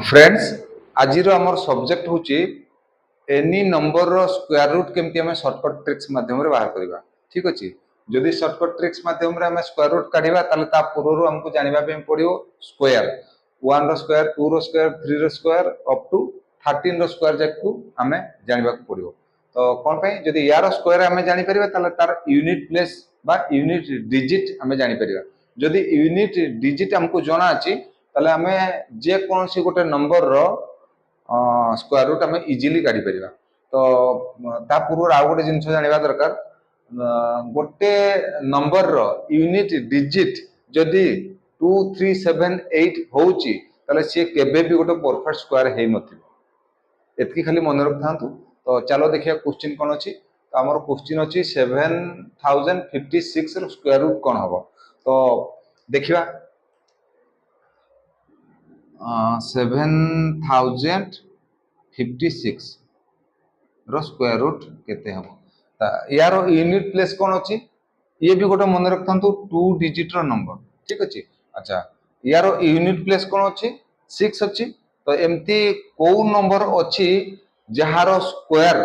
Friends आज आमर subject हूँ एनी नंबर रो स्क्वायर रूट केमती आम सर्टकट ट्रिक्स माध्यम बाहर करवा। ठीक अच्छे जदि सर्टकट ट्रिक्स माध्यम स्क्वायर रूट काढ़ा ता पूर्व आमको जानवाई पड़ो स्क्वायर 1 रो स्क्वायर 2 रो स्क्वायर 3 रो स्क्वायर अप टू 13 रो स्क्वायर जाक आम जानवा पड़ो। तो कौन पे जदि यार स्क्वायर आम जापर तार यूनिट प्लेस बा यूनिट डिजिट आम जापर। जदि यूनिट डिजिट आमको जना अच्छी ताले आम जेकोसी गोटे नंबर रो स्क्वायर रूट आम इजिली काढ़ी परिबा। तो ता पूर्व आउ गोटे जिनस जानवा दरकार गोटे नंबर रो यूनिट डिजिट जदि 2 3 7 8 होउची ताले सी केबे भी गोटे परफेक्ट स्क्वायर हे नथिबो। एतकी खाली मन रख थांतु। तो चलो देखिए क्वेश्चन कौन अच्छी। तो आमर क्वेश्चन अच्छी 7056 रो स्क्वायर रूट कौन हम। तो देखिबा 7056 रो स्क्वायर रूट केते हम। यार यूनिट प्लेस कौन अच्छी ये भी गोटे मन रखता 2 डिजिट रो नंबर। ठीक अच्छे। अच्छा यार यूनिट प्लेस कौन अच्छी 6 अच्छी। तो एमती को नंबर अच्छी जार स्क्वायर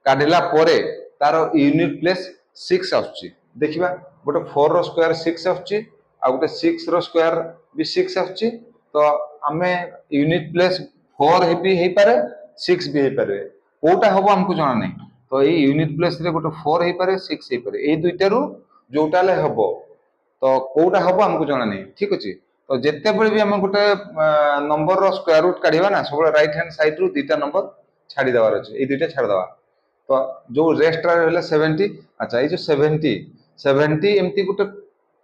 काढ़ला परे तार यूनिट प्लेस 6 आछी। देखिबा गोटे 4 रो स्क्वायर 6 आछी आ गोटे 6 रो स्क्वायर भी 6 आछी। तो आम यूनिट प्लेस 4 भी हो पारे 6 भी हो पारे कोटा हम आमको जना नहीं। तो ये यूनिट प्लेस रे गोटे 4 हो पारे 6 हो पारे ये दुईटा रू जोटा हम। तो कोटा हम आमको जना नहीं। ठीक अच्छे। तो जिते बड़े भी आम गोटे नंबर रो स्क्वायर रूट काढ़ा ना सब राइट हैंड साइड रू दुईटा नंबर छाड़ी देवार अच्छे ये दुईटा छाड़देवा। तो जो रेस्ट रहा 70। अच्छा ये जो 70 एमती गोटे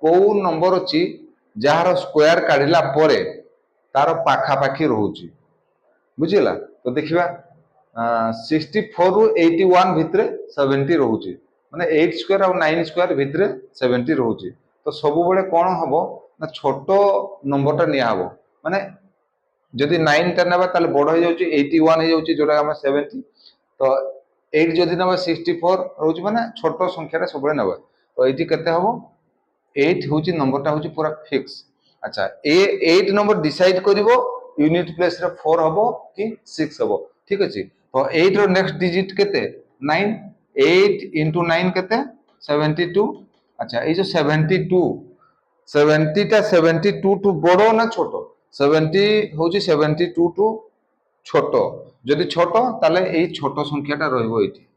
कौ नंबर अच्छी जार स्क्वायर काढ़ला परे तार पाखापाखी रोचे बुझीला। तो देखिबा 64 रु 81 भितरे 70 रोचे माने 8 स्क्वायर और 9 स्क्वायर भितरे 70 रोचे। तो सब बड़े कौन हम ना छोट नंबरटा निया हबो माने जदि 9 टा नेबा ताले बड़ हो जाउची 81 हो जाउची जोटा हम 70। तो 8 जदि नेबा 64 रोची माने छोट संख्याटा सब बड़े नेबा। तो एटी केते हबो 8 होची नंबरटा होची पूरा फिक्स। अच्छा ए 8 नंबर डिसाइड करिवो यूनिट प्लेस रे 4 हबो कि 6 हबो। ठीक अछि। तो 8 रो नेक्स्ट डिजिट केते 9 8 into 9 केते 72। अच्छा ए जो 72 70 टा 72 टू बड़ो ना छोटो 70 होची 72 टू छोटो जदि छोटो ताले ए छोटो संख्याटा रहइबो एठी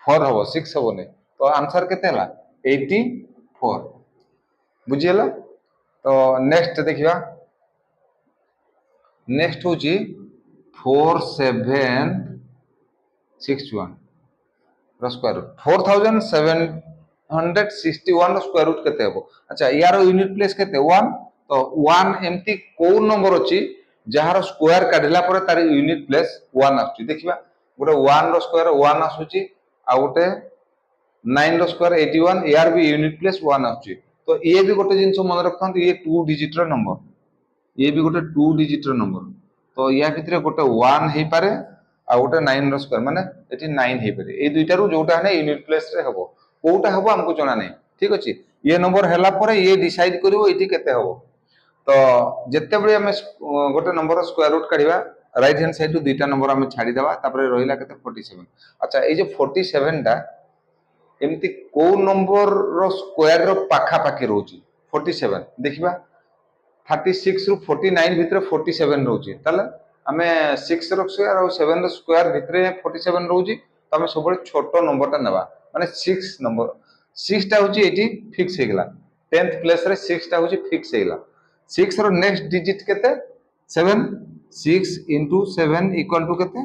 4 हबो 6 हबो नै। तो आंसर केते हला 84 बुझियला। तो नेक्स्ट देखिबा नेक्स्ट होची 4761 रो स्क्वायर रूट 4761 रो स्क्वायर रूट केते हबो। अच्छा यार यूनिट प्लेस केते 1। तो 1 एमती को नंबर अछि जहार स्क्वायर काढला पर तार यूनिट प्लेस 1 आछी। देखिबा गोटे 1 रो स्क्वायर 1 आछुची आ गोटे 9 रो स्क्वायर 81 यार भी यूनिट प्लेस 1 आछी। तो ये भी गोटे जिंस मन रखथांत ये 2 डिजिट रो नंबर ये भी गोटे 2 डिजिट रो नंबर। तो या भितर गोटे 1 हे पारे आ गोटे 9 रो स्क्वायर माने एठी 9 हे पारे ए दुईटा रू जोटा है यूनिट प्लेस रे हबो कोटा हबो हमको जना नहीं। ठीक अछि। ये नंबर हैला परे ये डिसाइड करिवो एठी केते हबो। तो जिते बड़े आम गोटे नंबर स्क्वायर रूट काढ़ा राइट हैंड साइड दुईटा नंबर आम छाड़ी देवा तापर रहिला केते 47। अच्छा ये जो 47 टा एमती को नंबर रो स्क्वायर रो पाखापाखी रोची 47 देखिबा 36 रु 49 भितर 47 रोची ताले आमे 6 रो स्क्वायर और 7 रो स्क्वायर भितर 47 रोची। तो आमे सब छोटो नंबरटा नेबा माने 6 नंबर 6 टा होची एठी फिक्स हे गेला 10th प्लेस रे 6 टा होची फिक्स हे गेला। 6 रो नेक्स्ट डिजिट केते 7 6 into 7 equal to केते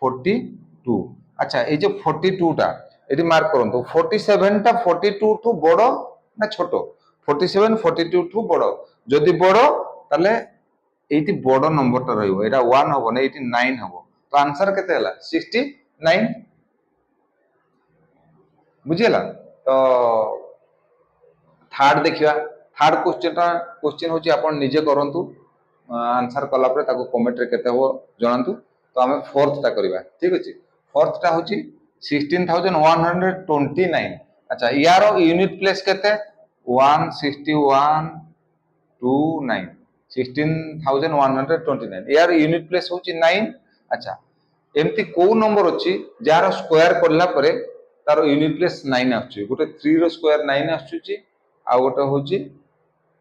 42। अच्छा ए जो 42 टा एटी मार्क करंतु 47 टा 42 टू बड़ो ना छोटो 47 42 टू बड़ो जदि बड़ो ताले एटी बड़ो नंबरटा रहइबो एटा 1 हबो ना एटी 9 हबो। तो आंसर केते हला 69 बुझियला। तो थर्ड देखिया थर्ड क्वेश्चन होची आपण निजे करंतु आंसर कला पर ताको कमेंट रे केते हो जणांतु। तो हमें फोर्थ टा करबा। ठीक अछि। फोर्थ टा होची 16129। अच्छा यारो यूनिट प्लेस केते 16129 16,129 यार यूनिट प्लेस होची 9। अच्छा एमती को नंबर अछि जार स्क्वायर करला परे तार यूनिट प्लेस 9 आछी गोटे 3 रो स्क्वायर 9 आछुची आ गोटे होची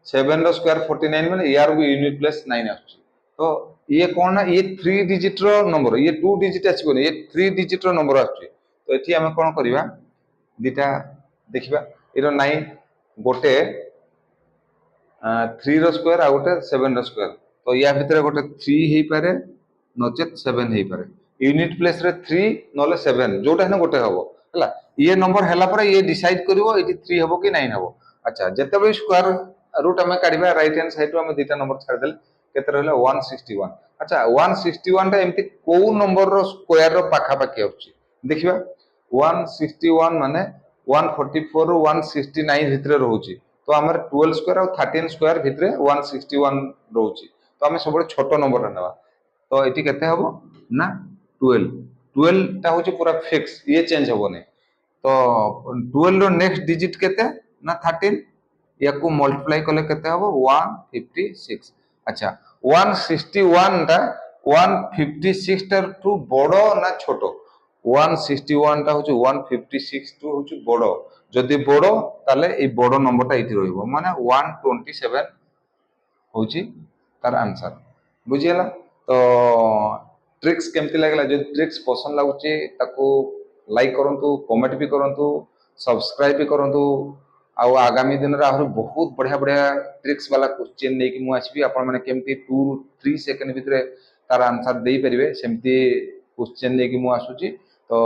7 रो स्क्वायर 49 माने यार भी यूनिट प्लेस 9 आछी। तो ये कौन ना ये 3 डिजिट रो नंबर ये 2 डिजिट आछिबो ये 3 डिजिट रो नंबर आछी। तो एठी हमें कोन करबा दिटा देखिबा एरो 9 गोटे 3 रो स्क्वायर आ गोटे 7 रो स्क्वायर तो या भितर गोटे 3 हेई पारे नचेत 7 हेई पारे यूनिट प्लेस रे 3 नले 7 जोटा है गोटे हबो हला ये नंबर हला पर ये डिसाइड करिवो एटी 3 हबो कि 9 हबो। अच्छा जेतेबे स्क्वायर रूट हमें काढिबा राइट हैंड साइड रो हमें दिटा नंबर छाड़ देले केते रहले 161। अच्छा 161 टा एमती को नंबर रो स्क्वायर रो पाखा पाखी आउची देखिबा 161 माने 144 रो 169 भितरे रहउची तो हमर 12 स्क्वायर और 13 स्क्वायर भितरे 161 रहउची तो हमें सब छोटो नंबर नेबा तो एटी केते हबो ना 12 12 टा होची पूरा फिक्स ये चेंज हबो ने तो 12 रो नेक्स्ट डिजिट केते ना 13 याकू मल्टीप्लाई कले केते हबो 156। अच्छा 161 टा 156 टा टू बड़ो ना छोटो 161 टा होची 156 टू होची बड़ो जदि बड़ो ताले ए बड़ो नंबर टा इति रहइबो माने 127 होची तार आंसर बुझियला। तो ट्रिक्स केमती लागला जो ट्रिक्स पसंद लागुची ताको लाइक करंतु कमेंट भी करंतु सब्सक्राइब भी करंतु आउ आगामी दिन रे आहुरी बहुत बढ़िया बढ़िया ट्रिक्स वाला क्वेश्चन नै कि मु आसीबी आपण माने केमती 2 3 सेकंड भितरे तार आंसर देई परिबे सेमती क्वेश्चन नै कि मु आसुची। तो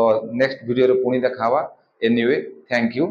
नेक्स्ट वीडियो रे पुणी देखावा एनीवे थैंक यू।